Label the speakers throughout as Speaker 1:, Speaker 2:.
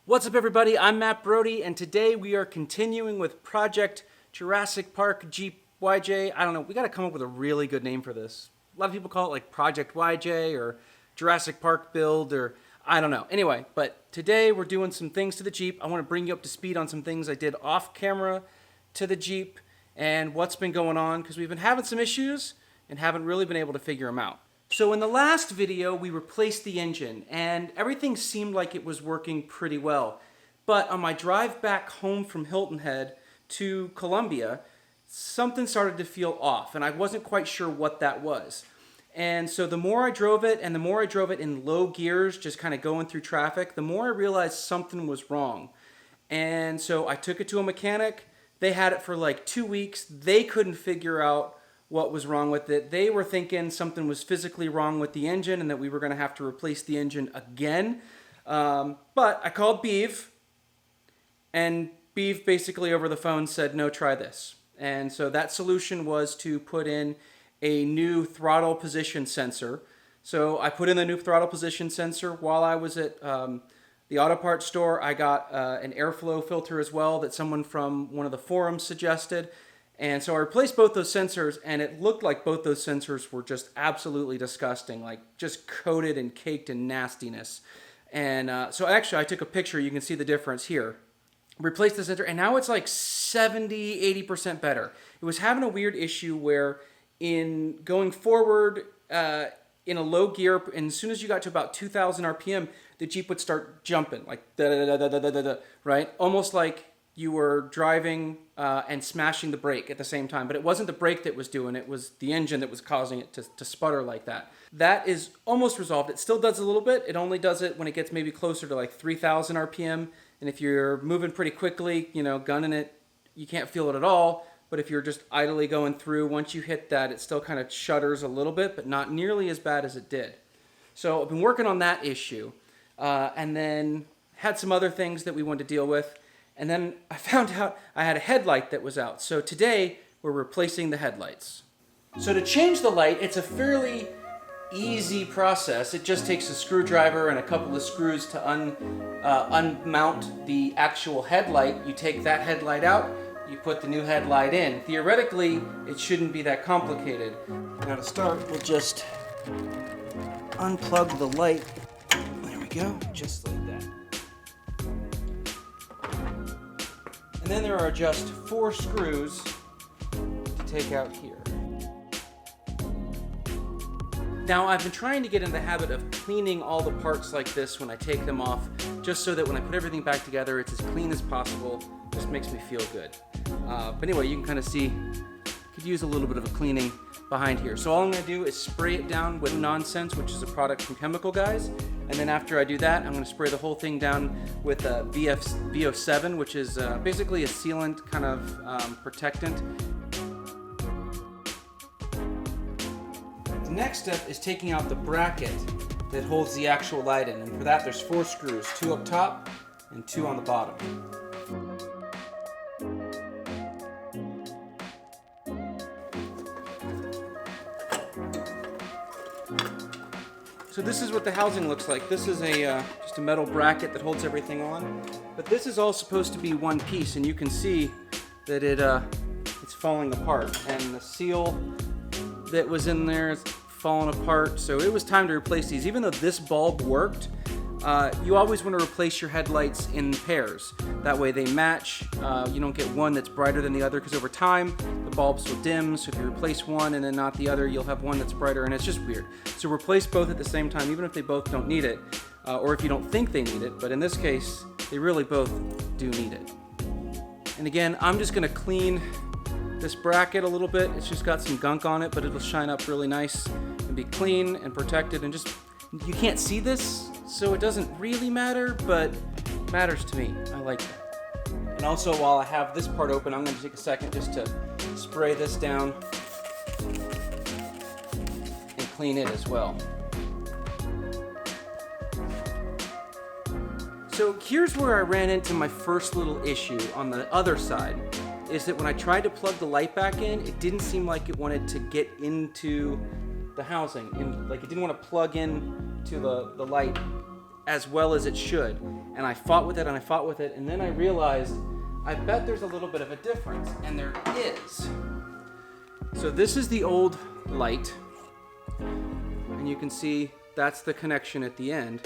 Speaker 1: What's up everybody, I'm Matt Brody, and today we are continuing with Project Jurassic Park Jeep YJ. I don't know, we gotta come up with a really good name for this. A lot of people call it like Project YJ or Jurassic Park Build or I don't know. Anyway, but today we're doing some things to the Jeep. I wanna bring you up to speed on some things I did off camera to the Jeep and what's been going on, because we've been having some issues and haven't really been able to figure them out. So in the last video, we replaced the engine and everything seemed like it was working pretty well. But on my drive back home from Hilton Head to Columbia, something started to feel off and I wasn't quite sure what that was. And so the more I drove it and the more I drove it in low gears, just kind of going through traffic, the more I realized something was wrong. And so I took it to a mechanic. They had it for like 2 weeks. They couldn't figure out what was wrong with it. They were thinking something was physically wrong with the engine and that we were going to have to replace the engine again. But I called Beeve, and Beeve basically over the phone said, no, try this. And so that solution was to put in a new throttle position sensor. So I put in the new throttle position sensor while I was at the auto parts store. I got an airflow filter as well that someone from one of the forums suggested. And so I replaced both those sensors, and it looked like both those sensors were just absolutely disgusting, like just coated and caked in nastiness. And so actually I took a picture. You can see the difference here. Replaced the sensor, and now it's like 70, 80% better. It was having a weird issue where in going forward in a low gear, and as soon as you got to about 2,000 RPM, the Jeep would start jumping, like da-da-da-da-da-da-da, right? Almost like you were driving and smashing the brake at the same time. But it wasn't the brake that was doing it, it was the engine that was causing it to sputter like that. That is almost resolved. It still does a little bit. It only does it when it gets maybe closer to like 3,000 RPM. And if you're moving pretty quickly, you know, gunning it, you can't feel it at all. But if you're just idly going through, once you hit that, it still kind of shudders a little bit, but not nearly as bad as it did. So I've been working on that issue. And then had some other things that we wanted to deal with. And then I found out I had a headlight that was out. So today we're replacing the headlights. So to change the light, it's a fairly easy process. It just takes a screwdriver and a couple of screws to unmount the actual headlight. You take that headlight out, you put the new headlight in. Theoretically, it shouldn't be that complicated. Now to start, we'll just unplug the light. There we go, just like that. And then there are just 4 screws to take out here. Now I've been trying to get in the habit of cleaning all the parts like this when I take them off, just so that when I put everything back together, it's as clean as possible. Just makes me feel good. But anyway, you can kind of see, could use a little bit of a cleaning behind here. So all I'm going to do is spray it down with Nonsense, which is a product from Chemical Guys. And then after I do that, I'm going to spray the whole thing down with VO7, which is basically a sealant kind of protectant. The next step is taking out the bracket that holds the actual light in. And for that, there's 4 screws, 2 up top and 2 on the bottom. So this is what the housing looks like. This is just a metal bracket that holds everything on. But this is all supposed to be one piece, and you can see that it's falling apart. And the seal that was in there is falling apart. So it was time to replace these. Even though this bulb worked, you always want to replace your headlights in pairs. That way they match. You don't get one that's brighter than the other, because over time the bulbs will dim. So if you replace one and then not the other, you'll have one that's brighter, and it's just weird. So replace both at the same time, even if they both don't need it, or if you don't think they need it. But in this case, they really both do need it. And again, I'm just going to clean this bracket a little bit. It's just got some gunk on it, but it'll shine up really nice and be clean and protected. And just, you can't see this, so it doesn't really matter, but it matters to me. I like it. And also, while I have this part open, I'm going to take a second just to spray this down and clean it as well. So here's where I ran into my first little issue on the other side, is that when I tried to plug the light back in, it didn't seem like it wanted to get into the housing, and like it didn't want to plug in to the light as well as it should. And I fought with it and I fought with it, and then I realized, I bet there's a little bit of a difference, and there is. So this is the old light, and you can see that's the connection at the end.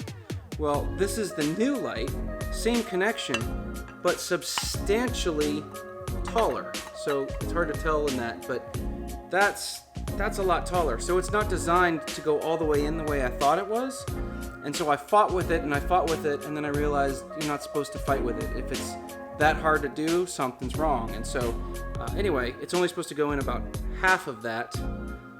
Speaker 1: Well, this is the new light, same connection, but substantially taller. So it's hard to tell in that, but that's a lot taller. So it's not designed to go all the way in the way I thought it was. And so I fought with it and I fought with it, and then I realized you're not supposed to fight with it. If it's that hard to do, something's wrong. And so anyway, it's only supposed to go in about half of that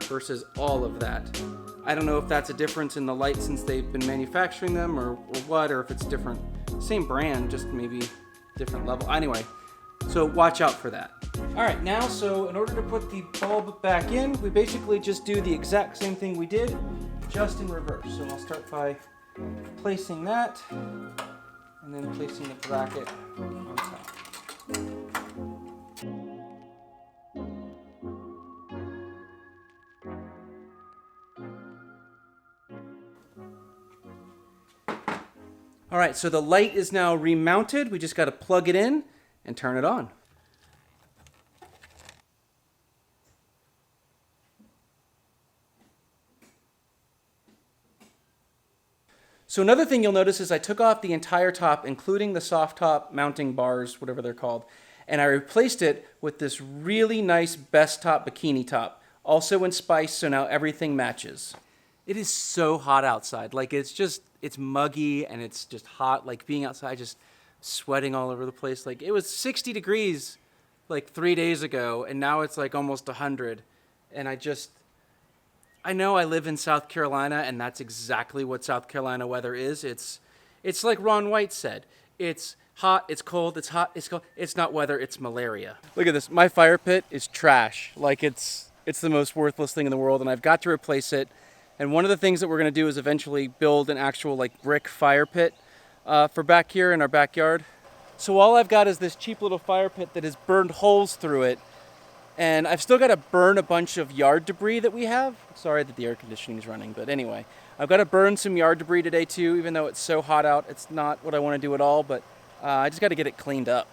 Speaker 1: versus all of that. I don't know if that's a difference in the light since they've been manufacturing them or what, or if it's different, same brand, just maybe different level. Anyway, so watch out for that. All right, now, so in order to put the bulb back in, we basically just do the exact same thing we did, just in reverse. So I'll start by placing that, and then placing the bracket on top. All right, so the light is now remounted. We just got to plug it in and turn it on. So another thing you'll notice is I took off the entire top, including the soft top mounting bars, whatever they're called, and I replaced it with this really nice best top bikini top, also in spice, so now everything matches. It is so hot outside. Like, it's muggy and it's just hot. Like, being outside, just sweating all over the place. Like, it was 60 degrees like 3 days ago, and now it's like almost 100. And I know I live in South Carolina, and that's exactly what South Carolina weather is. It's like Ron White said. It's hot, it's cold, it's hot, it's cold. It's not weather, it's malaria. Look at this. My fire pit is trash. Like, it's the most worthless thing in the world, and I've got to replace it. And one of the things that we're going to do is eventually build an actual like brick fire pit for back here in our backyard. So all I've got is this cheap little fire pit that has burned holes through it. And I've still got to burn a bunch of yard debris that we have. Sorry that the air conditioning is running, but anyway. I've got to burn some yard debris today too, even though it's so hot out. It's not what I want to do at all, but I just got to get it cleaned up.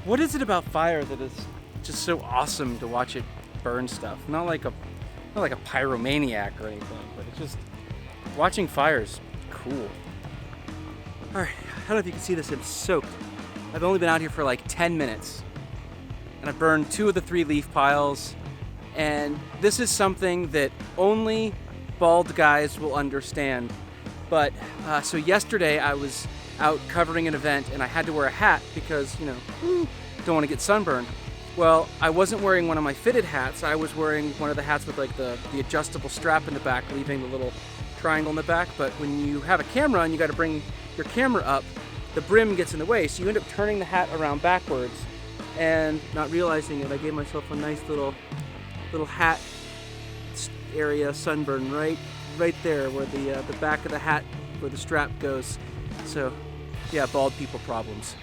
Speaker 1: What is it about fire that is just so awesome to watch it burn stuff? Not like a pyromaniac or anything, but it's just watching fires cool. All right, I don't know if you can see this, it's soaked. I've only been out here for like 10 minutes, and I burned 2 of the 3 leaf piles, and this is something that only bald guys will understand. But so yesterday I was out covering an event, and I had to wear a hat because, don't want to get sunburned. Well, I wasn't wearing one of my fitted hats. I was wearing one of the hats with like the adjustable strap in the back, leaving the little triangle in the back. But when you have a camera and you got to bring your camera up, the brim gets in the way, so you end up turning the hat around backwards and not realizing it. I gave myself a nice little hat area sunburn right there where the back of the hat where the strap goes. So yeah, bald people problems.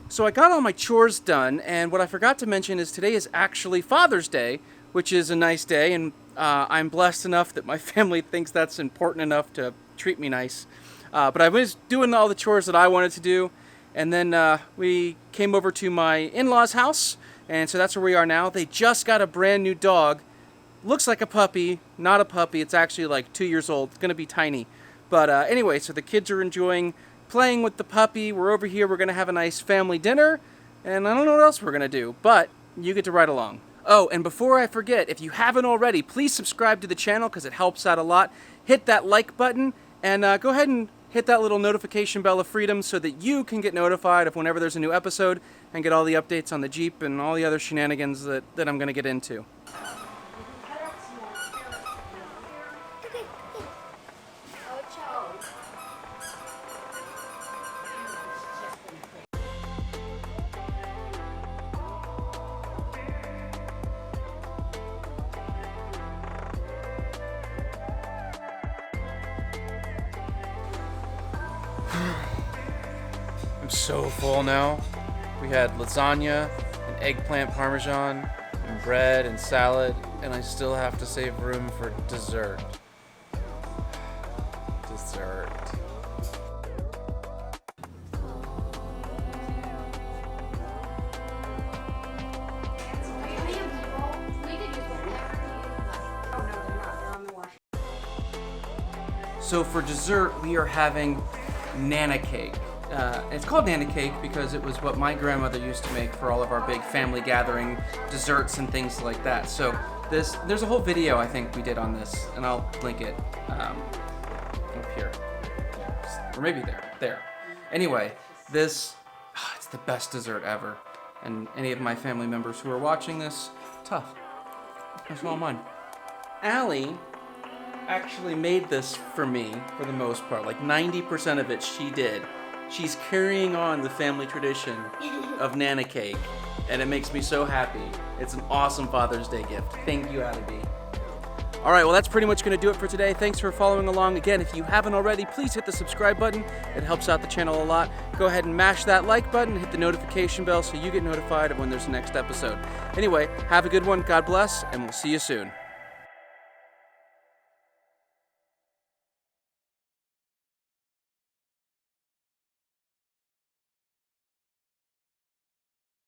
Speaker 1: So I got all my chores done, and what I forgot to mention is today is actually Father's Day, which is a nice day, and I'm blessed enough that my family thinks that's important enough to treat me nice. But I was doing all the chores that I wanted to do, and then we came over to my in-laws' house, and so that's where we are now. They just got a brand new dog. Looks like a puppy, not a puppy. It's actually like 2 years old. It's going to be tiny. But anyway, so the kids are enjoying playing with the puppy. We're over here. We're going to have a nice family dinner. And I don't know what else we're going to do, but you get to ride along. Oh, and before I forget, if you haven't already, please subscribe to the channel because it helps out a lot. Hit that like button and go ahead and hit that little notification bell of freedom so that you can get notified of whenever there's a new episode and get all the updates on the Jeep and all the other shenanigans that I'm going to get into. I'm so full now. We had lasagna and eggplant parmesan and bread and salad, and I still have to save room for dessert. Dessert. So for dessert, we are having Nana cake. It's called Nana cake because it was what my grandmother used to make for all of our big family gathering desserts and things like that. So there's a whole video I think we did on this, and I'll link it up here, or maybe there. Anyway, it's the best dessert ever. And any of my family members who are watching this, tough. That's all mine. Allie actually made this for me for the most part. Like 90% of it she did. She's carrying on the family tradition of Nana cake, and it makes me so happy. It's an awesome Father's Day gift. Thank you, Allie B. All right, well, that's pretty much going to do it for today. Thanks for following along. Again, if you haven't already, please hit the subscribe button. It helps out the channel a lot. Go ahead and mash that like button, hit the notification bell so you get notified of when there's the next episode. Anyway, have a good one. God bless, and we'll see you soon.